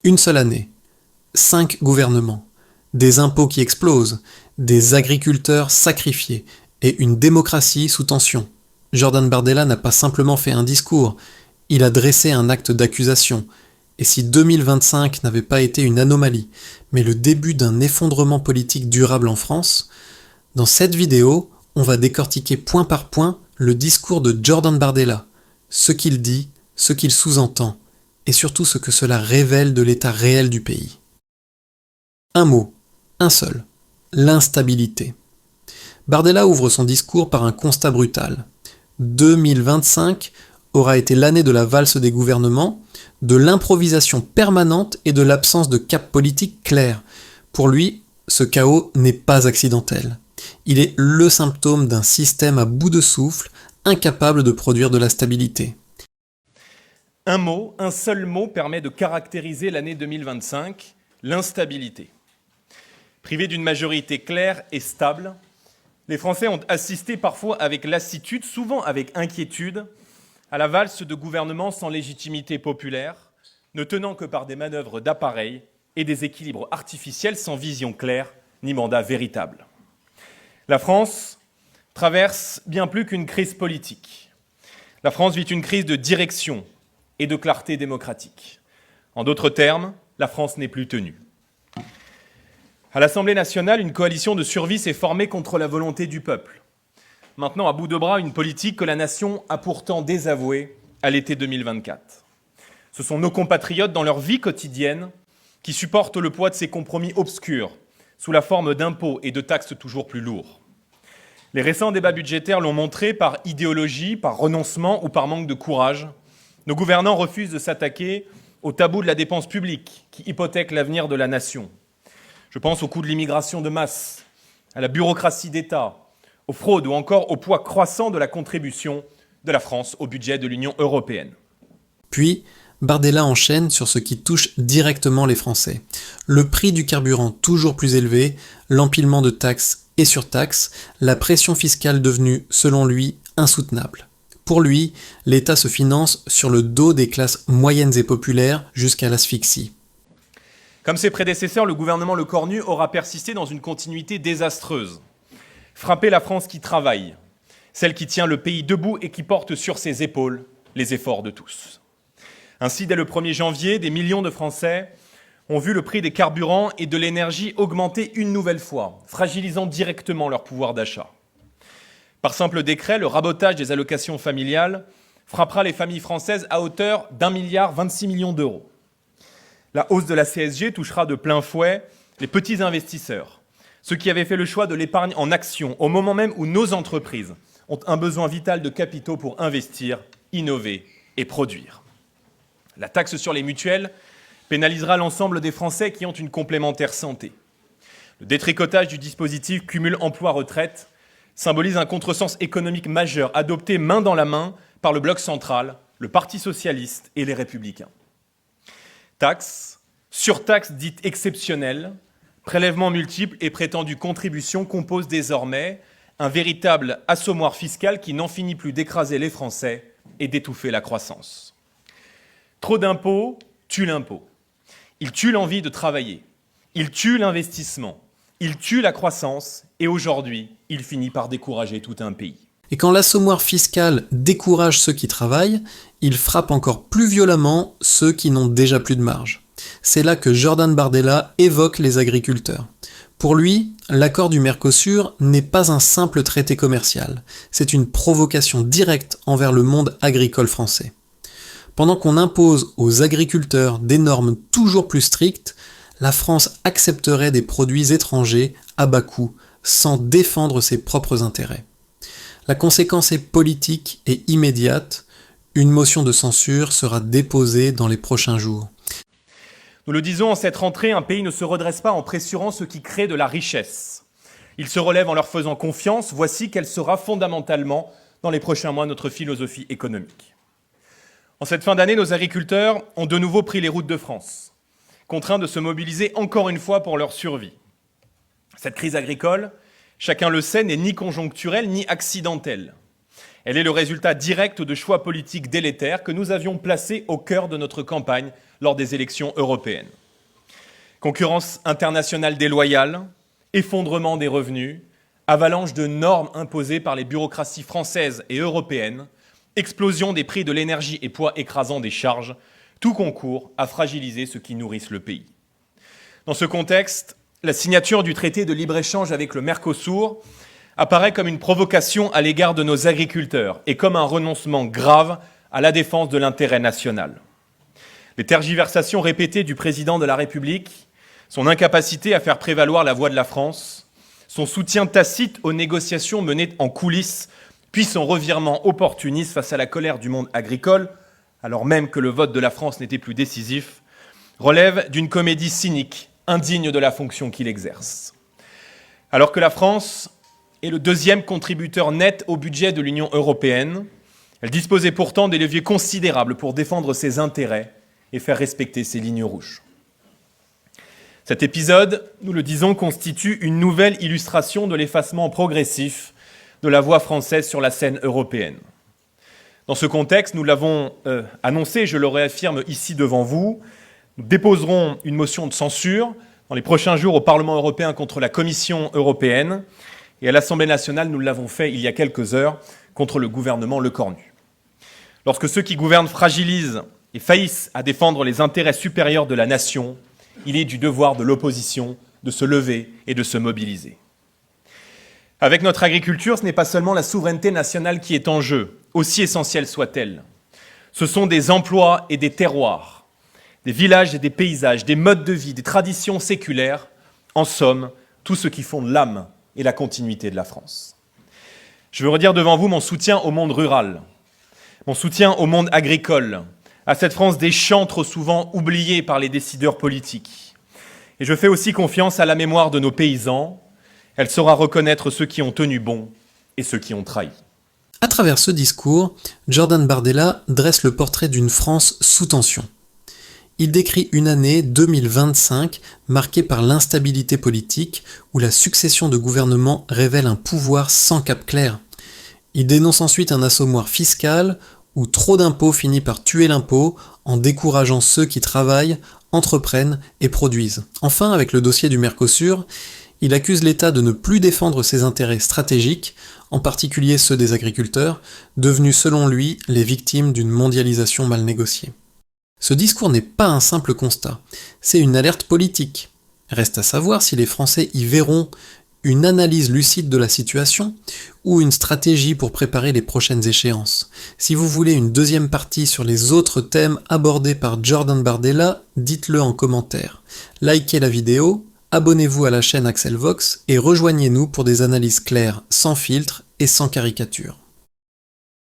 Une seule année, 5 gouvernements, des impôts qui explosent, des agriculteurs sacrifiés et une démocratie sous tension. Jordan Bardella n'a pas simplement fait un discours, il a dressé un acte d'accusation. Et si 2025 n'avait pas été une anomalie, mais le début d'un effondrement politique durable en France, dans cette vidéo, on va décortiquer point par point le discours de Jordan Bardella, ce qu'il dit, ce qu'il sous-entend, et surtout ce que cela révèle de l'état réel du pays. Un mot, un seul, l'instabilité. Bardella ouvre son discours par un constat brutal. 2025 aura été l'année de la valse des gouvernements, de l'improvisation permanente et de l'absence de cap politique clair. Pour lui, ce chaos n'est pas accidentel. Il est le symptôme d'un système à bout de souffle, incapable de produire de la stabilité. Un mot, un seul mot permet de caractériser l'année 2025, l'instabilité. Privés d'une majorité claire et stable, les Français ont assisté parfois avec lassitude, souvent avec inquiétude, à la valse de gouvernements sans légitimité populaire, ne tenant que par des manœuvres d'appareil et des équilibres artificiels sans vision claire ni mandat véritable. La France traverse bien plus qu'une crise politique. La France vit une crise de direction et de clarté démocratique. En d'autres termes, la France n'est plus tenue. À l'Assemblée nationale, une coalition de survie s'est formée contre la volonté du peuple. Maintenant, à bout de bras, une politique que la nation a pourtant désavouée à l'été 2024. Ce sont nos compatriotes dans leur vie quotidienne qui supportent le poids de ces compromis obscurs, sous la forme d'impôts et de taxes toujours plus lourds. Les récents débats budgétaires l'ont montré, par idéologie, par renoncement ou par manque de courage, nos gouvernants refusent de s'attaquer au tabou de la dépense publique qui hypothèque l'avenir de la nation. Je pense au coût de l'immigration de masse, à la bureaucratie d'État, aux fraudes ou encore au poids croissant de la contribution de la France au budget de l'Union européenne. Puis, Bardella enchaîne sur ce qui touche directement les Français. Le prix du carburant toujours plus élevé, l'empilement de taxes et surtaxes, la pression fiscale devenue, selon lui, insoutenable. Pour lui, l'État se finance sur le dos des classes moyennes et populaires jusqu'à l'asphyxie. Comme ses prédécesseurs, le gouvernement Lecornu aura persisté dans une continuité désastreuse. Frapper la France qui travaille, celle qui tient le pays debout et qui porte sur ses épaules les efforts de tous. Ainsi, dès le 1er janvier, des millions de Français ont vu le prix des carburants et de l'énergie augmenter une nouvelle fois, fragilisant directement leur pouvoir d'achat. Par simple décret, le rabotage des allocations familiales frappera les familles françaises à hauteur d'1,26 milliard d'euros. La hausse de la CSG touchera de plein fouet les petits investisseurs, ceux qui avaient fait le choix de l'épargne en actions au moment même où nos entreprises ont un besoin vital de capitaux pour investir, innover et produire. La taxe sur les mutuelles pénalisera l'ensemble des Français qui ont une complémentaire santé. Le détricotage du dispositif cumul emploi-retraite symbolise un contresens économique majeur adopté main dans la main par le bloc central, le Parti socialiste et les Républicains. Taxes, surtaxes dites exceptionnelles, prélèvements multiples et prétendues contributions composent désormais un véritable assommoir fiscal qui n'en finit plus d'écraser les Français et d'étouffer la croissance. Trop d'impôts tue l'impôt. Il tue l'envie de travailler. Il tue l'investissement. Il tue la croissance. Et aujourd'hui, il finit par décourager tout un pays. Et quand l'assommoir fiscal décourage ceux qui travaillent, il frappe encore plus violemment ceux qui n'ont déjà plus de marge. C'est là que Jordan Bardella évoque les agriculteurs. Pour lui, l'accord du Mercosur n'est pas un simple traité commercial, c'est une provocation directe envers le monde agricole français. Pendant qu'on impose aux agriculteurs des normes toujours plus strictes, la France accepterait des produits étrangers à bas coût, sans défendre ses propres intérêts. La conséquence est politique et immédiate. Une motion de censure sera déposée dans les prochains jours. Nous le disons, en cette rentrée, un pays ne se redresse pas en pressurant ceux qui créent de la richesse. Il se relève en leur faisant confiance. Voici quelle sera fondamentalement, dans les prochains mois, notre philosophie économique. En cette fin d'année, nos agriculteurs ont de nouveau pris les routes de France, contraints de se mobiliser encore une fois pour leur survie. Cette crise agricole, chacun le sait, n'est ni conjoncturelle ni accidentelle. Elle est le résultat direct de choix politiques délétères que nous avions placés au cœur de notre campagne lors des élections européennes. Concurrence internationale déloyale, effondrement des revenus, avalanche de normes imposées par les bureaucraties françaises et européennes, explosion des prix de l'énergie et poids écrasant des charges, tout concourt à fragiliser ceux qui nourrissent le pays. Dans ce contexte, la signature du traité de libre-échange avec le Mercosur apparaît comme une provocation à l'égard de nos agriculteurs et comme un renoncement grave à la défense de l'intérêt national. Les tergiversations répétées du président de la République, son incapacité à faire prévaloir la voix de la France, son soutien tacite aux négociations menées en coulisses, puis son revirement opportuniste face à la colère du monde agricole, alors même que le vote de la France n'était plus décisif, relèvent d'une comédie cynique, indigne de la fonction qu'il exerce. Alors que la France est le deuxième contributeur net au budget de l'Union européenne, elle disposait pourtant des leviers considérables pour défendre ses intérêts et faire respecter ses lignes rouges. Cet épisode, nous le disons, constitue une nouvelle illustration de l'effacement progressif de la voix française sur la scène européenne. Dans ce contexte, nous l'avons annoncé, je le réaffirme ici devant vous, nous déposerons une motion de censure dans les prochains jours au Parlement européen contre la Commission européenne et à l'Assemblée nationale, nous l'avons fait il y a quelques heures contre le gouvernement Lecornu. Lorsque ceux qui gouvernent fragilisent et faillissent à défendre les intérêts supérieurs de la nation, il est du devoir de l'opposition de se lever et de se mobiliser. Avec notre agriculture, ce n'est pas seulement la souveraineté nationale qui est en jeu, aussi essentielle soit-elle. Ce sont des emplois et des terroirs, des villages et des paysages, des modes de vie, des traditions séculaires, en somme, tout ce qui fonde l'âme et la continuité de la France. Je veux redire devant vous mon soutien au monde rural, mon soutien au monde agricole, à cette France des champs trop souvent oubliée par les décideurs politiques. Et je fais aussi confiance à la mémoire de nos paysans. Elle saura reconnaître ceux qui ont tenu bon et ceux qui ont trahi. À travers ce discours, Jordan Bardella dresse le portrait d'une France sous tension. Il décrit une année 2025 marquée par l'instabilité politique où la succession de gouvernements révèle un pouvoir sans cap clair. Il dénonce ensuite un assommoir fiscal où trop d'impôts finit par tuer l'impôt en décourageant ceux qui travaillent, entreprennent et produisent. Enfin, avec le dossier du Mercosur, il accuse l'État de ne plus défendre ses intérêts stratégiques, en particulier ceux des agriculteurs, devenus selon lui les victimes d'une mondialisation mal négociée. Ce discours n'est pas un simple constat, c'est une alerte politique. Reste à savoir si les Français y verront une analyse lucide de la situation ou une stratégie pour préparer les prochaines échéances. Si vous voulez une deuxième partie sur les autres thèmes abordés par Jordan Bardella, dites-le en commentaire. Likez la vidéo, abonnez-vous à la chaîne Axel Vox et rejoignez-nous pour des analyses claires, sans filtre et sans caricature.